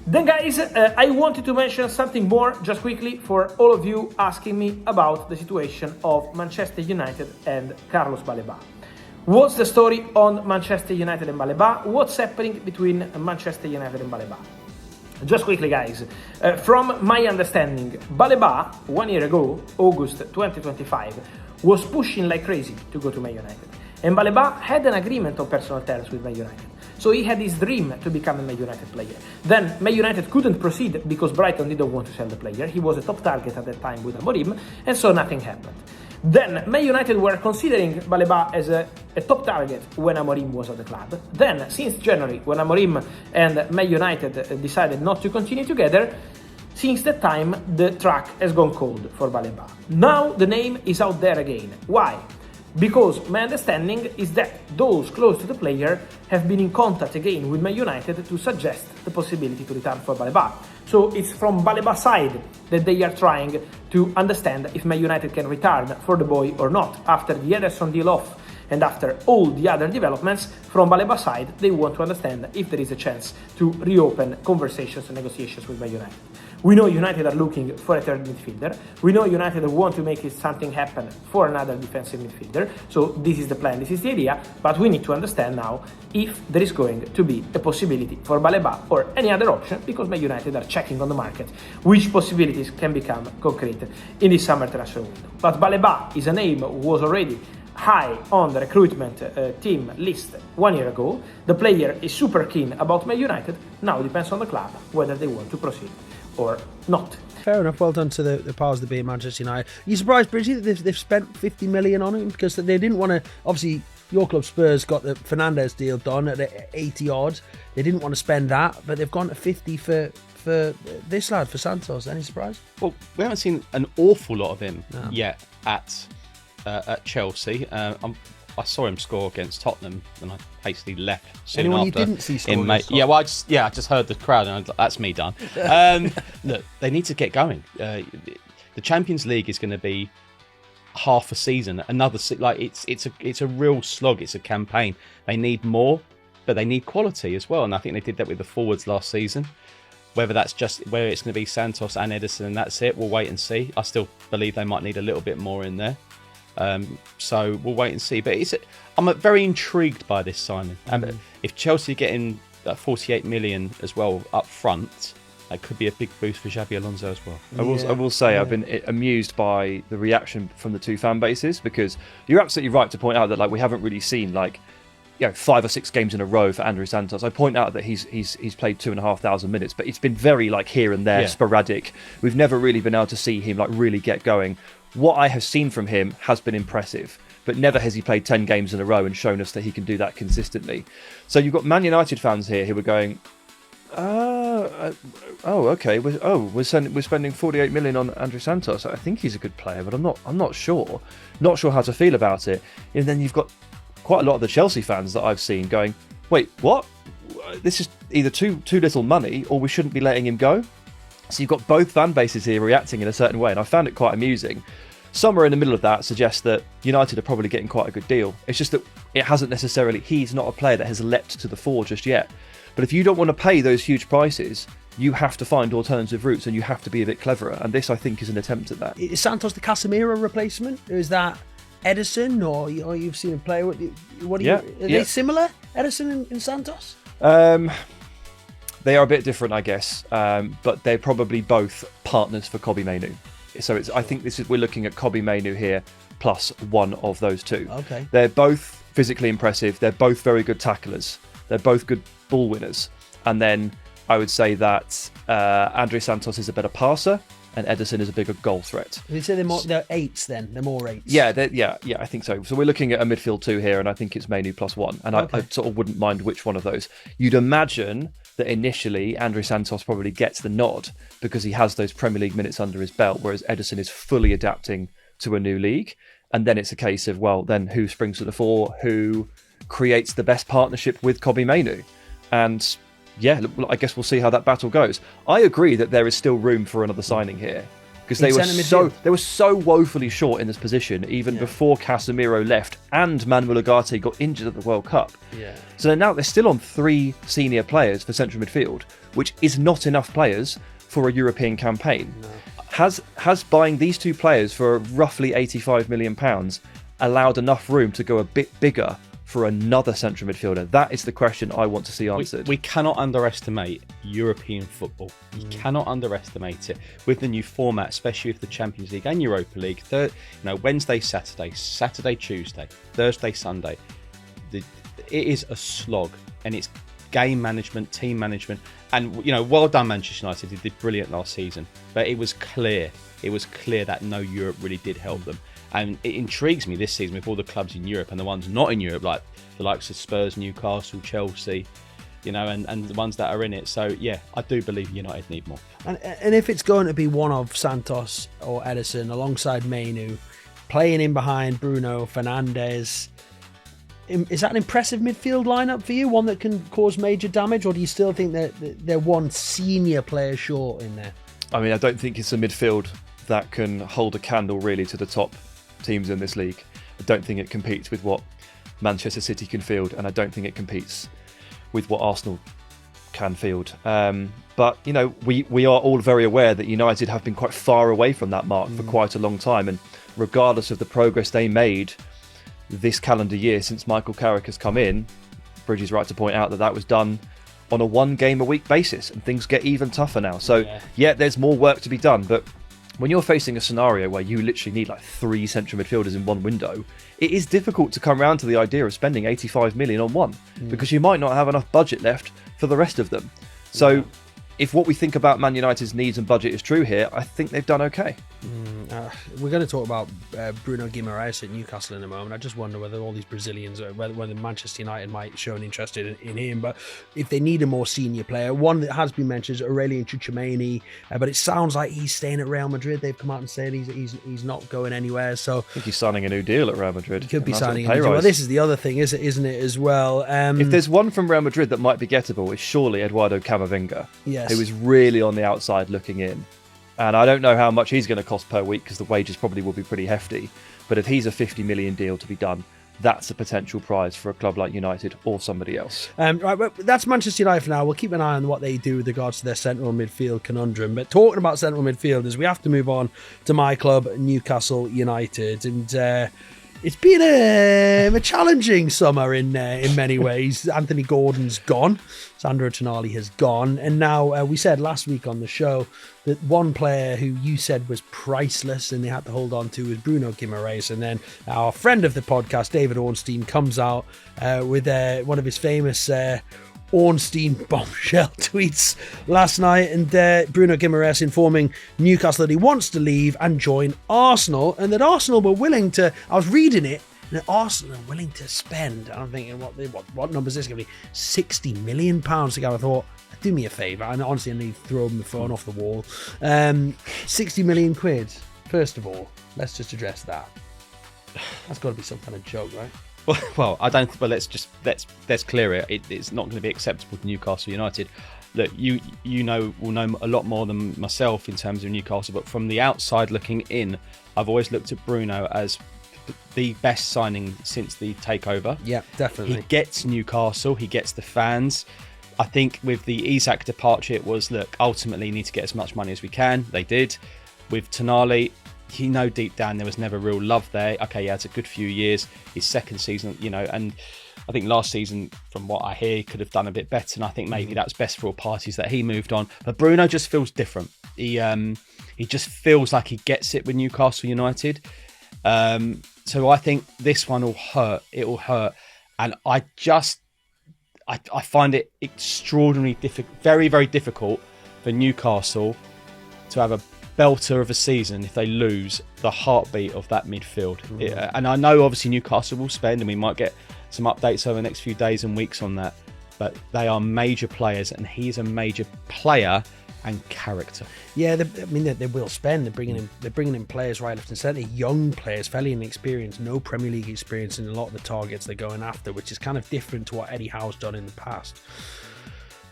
Then guys, I wanted to mention something more just quickly for all of you asking me about the situation of Manchester United and Carlos Baleba. What's the story on Manchester United and Baleba? What's happening between Manchester United and Baleba? Just quickly guys, from my understanding, Baleba 1 year ago, August 2025, was pushing like crazy to go to Man United. And Baleba had an agreement on personal terms with Man United. So he had his dream to become a Man United player. Then Man United couldn't proceed because Brighton didn't want to sell the player. He was a top target at that time with Amorim, and so nothing happened. Then Man United were considering Baleba as a top target when Amorim was at the club. Then, since January, when Amorim and Man United decided not to continue together, since that time the track has gone cold for Baleba. Now the name is out there again. Why? Because my understanding is that those close to the player have been in contact again with Man United to suggest the possibility to return for Baleba. So it's from Baleba's side that they are trying to understand if Man United can return for the boy or not. After the Ederson deal off and after all the other developments, from Baleba's side, they want to understand if there is a chance to reopen conversations and negotiations with Man United. We know United are looking for a third midfielder. We know United want to make something happen for another defensive midfielder. So this is the plan, this is the idea. But we need to understand now if there is going to be a possibility for Baleba or any other option, because Man United are checking on the market which possibilities can become concrete in this summer transfer window. But Baleba is a name who was already high on the recruitment team list 1 year ago. The player is super keen about Man United. Now it depends on the club whether they want to proceed or not. Fair enough. Well done to the powers that be at Manchester United. Are you surprised, Bridgie, that they've spent 50 million on him? Because they didn't want to. Obviously, your club Spurs got the Fernandes deal done at 80 odd. They didn't want to spend that, but they've gone to 50 for this lad, for Santos. Any surprise? Well, we haven't seen an awful lot of him yet at Chelsea. I saw him score against Tottenham, and I hastily left soon Anyone after. you didn't see score? Yeah, well, I just heard the crowd, and that's me done. Look, they need to get going. The Champions League is going to be half a season. It's a real slog. It's a campaign. They need more, but they need quality as well. And I think they did that with the forwards last season. Whether it's going to be Santos and Ederson, and that's it, we'll wait and see. I still believe they might need a little bit more in there. So we'll wait and see. But I'm very intrigued by this signing. If Chelsea are getting 48 million as well up front, that could be a big boost for Xabi Alonso as well. I will say I've been amused by the reaction from the two fan bases, because you're absolutely right to point out that we haven't really seen 5 or 6 games in a row for Andrew Santos. I point out that he's played 2,500 minutes, but it's been very here and there, sporadic. We've never really been able to see him really get going. What I have seen from him has been impressive, but never has he played 10 games in a row and shown us that he can do that consistently. So you've got Man United fans here who are going, okay, we're spending 48 million on Andrew Santos. I think he's a good player, but I'm not sure how to feel about it. And then you've got quite a lot of the Chelsea fans that I've seen going, wait, what? This is either too little money, or we shouldn't be letting him go. So you've got both fan bases here reacting in a certain way, and I found it quite amusing. Somewhere in the middle of that suggests that United are probably getting quite a good deal. It's just that it hasn't necessarily, he's not a player that has leapt to the fore just yet. But if you don't want to pay those huge prices, you have to find alternative routes, and you have to be a bit cleverer. And this, I think, is an attempt at that. Is Santos the Casemiro replacement? Or is that Ederson? Or you've seen him play? Are they similar, Ederson and Santos? They are a bit different, I guess, but they're probably both partners for Kobbie Mainoo. So I think we're looking at Kobbie Mainoo here plus one of those two. Okay. They're both physically impressive. They're both very good tacklers. They're both good ball winners. And then I would say that André Santos is a better passer, and Ederson is a bigger goal threat. You say they're eights then? They're more eights? Yeah, I think so. So we're looking at a midfield 2 here, and I think it's Mainoo plus 1. And I sort of wouldn't mind which one of those. You'd imagine that initially André Santos probably gets the nod because he has those Premier League minutes under his belt, whereas Ederson is fully adapting to a new league. And then it's a case of, well, then who springs to the fore, who creates the best partnership with Kobbie Mainoo? And yeah, I guess we'll see how that battle goes. I agree that there is still room for another signing here. because In they centre midfield. were so woefully short in this position even before Casemiro left and Manuel Ugarte got injured at the World Cup. Yeah. So now they're still on 3 senior players for central midfield, which is not enough players for a European campaign. No. Has buying these 2 players for roughly £85 million allowed enough room to go a bit bigger for another central midfielder? That is the question I want to see answered. We cannot underestimate European football. You cannot underestimate it with the new format, especially with the Champions League and Europa League. Wednesday, Saturday, Tuesday, Thursday, Sunday. It is a slog, and it's game management, team management, and well done Manchester United. They did brilliant last season, but it was clear that no Europe really did help them. And it intrigues me this season with all the clubs in Europe and the ones not in Europe, like the likes of Spurs, Newcastle, Chelsea, and the ones that are in it. So, yeah, I do believe United need more. And if it's going to be one of Santos or Edison alongside Mainu, playing in behind Bruno Fernandes, is that an impressive midfield lineup for you? One that can cause major damage? Or do you still think that they're one senior player short in there? I mean, I don't think it's a midfield that can hold a candle really to the top teams in this league. I don't think it competes with what Manchester City can field, and I don't think it competes with what Arsenal can field. But we are all very aware that United have been quite far away from that mark for quite a long time, and regardless of the progress they made this calendar year since Michael Carrick has come in, Bridgie's right to point out that was done on a 1 game a week basis, and things get even tougher now. So yeah, there's more work to be done, but when you're facing a scenario where you literally need like 3 central midfielders in one window, it is difficult to come around to the idea of spending 85 million on one, because you might not have enough budget left for the rest of them. So if what we think about Man United's needs and budget is true here, I think they've done okay. We're going to talk about Bruno Guimaraes at Newcastle in a moment. I just wonder whether all these Brazilians, whether Manchester United might show an interest in him. But if they need a more senior player, one that has been mentioned is Aurelien Tchouameni, but it sounds like he's staying at Real Madrid. They've come out and said he's not going anywhere. So I think he's signing a new deal at Real Madrid. He could be signing a new deal. Well, this is the other thing, isn't it, as well? If there's one from Real Madrid that might be gettable, it's surely Eduardo Camavinga, yes, who is really on the outside looking in. And I don't know how much he's going to cost per week, because the wages probably will be pretty hefty. But if he's a 50 million deal to be done, that's a potential prize for a club like United or somebody else. Right, but that's Manchester United for now. We'll keep an eye on what they do with regards to their central midfield conundrum. But talking about central midfielders, we have to move on to my club, Newcastle United. And it's been a challenging summer in many ways. Anthony Gordon's gone. Sandro Tonali has gone. And now we said last week on the show that one player who you said was priceless and they had to hold on to was Bruno Guimaraes. And then our friend of the podcast, David Ornstein, comes out with one of his famous Ornstein bombshell tweets last night, and Bruno Guimaraes informing Newcastle that he wants to leave and join Arsenal, and that Arsenal were willing to, I was reading it, and that Arsenal are willing to spend, and I'm thinking, what number is this going to be? £60 million to go. I thought, do me a favour, and honestly I need to throw my phone off the wall. 60 million quid, first of all, let's just address that. That's got to be some kind of joke, right? Well, I don't. But let's clear it. It's not going to be acceptable to Newcastle United. Look, you will know a lot more than myself in terms of Newcastle. But from the outside looking in, I've always looked at Bruno as the best signing since the takeover. Yeah, definitely. He gets Newcastle. He gets the fans. I think with the Isak departure, it was, look, ultimately need to get as much money as we can. They did. With Tonali, you know deep down there was never real love there. Okay, he has a good few years. His second season, and I think last season, from what I hear, he could have done a bit better. And I think maybe that's best for all parties that he moved on. But Bruno just feels different. He just feels like he gets it with Newcastle United. So I think this one will hurt. It will hurt. And I find it extraordinarily difficult, very, very difficult for Newcastle to have a belter of a season if they lose the heartbeat of that midfield. And I know obviously Newcastle will spend, and we might get some updates over the next few days and weeks on that, but they are major players, and he's a major player and character. Yeah, they will spend. They're bringing in players right, left and centre, young players, fairly inexperienced, no Premier League experience in a lot of the targets they're going after, which is kind of different to what Eddie Howe's done in the past.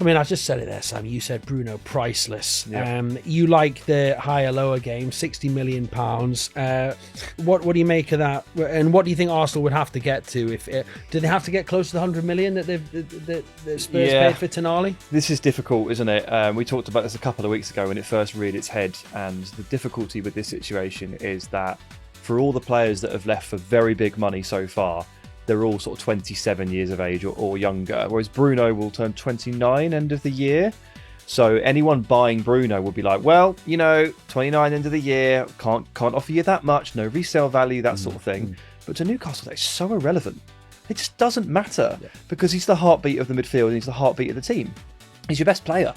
I mean, I just said it there, Sam. You said Bruno priceless. Yeah. You like the higher lower game, £60 million. What do you make of that? And what do you think Arsenal would have to get to? Do they have to get close to the 100 million that Spurs paid for Tonali? This is difficult, isn't it? We talked about this a couple of weeks ago when it first reared its head, and the difficulty with this situation is that for all the players that have left for very big money so far, they're all sort of 27 years of age or younger, whereas Bruno will turn 29 end of the year. So anyone buying Bruno will be like, well, 29 end of the year, can't offer you that much, no resale value, that sort of thing. But to Newcastle, that's so irrelevant. It just doesn't matter because he's the heartbeat of the midfield and he's the heartbeat of the team. He's your best player.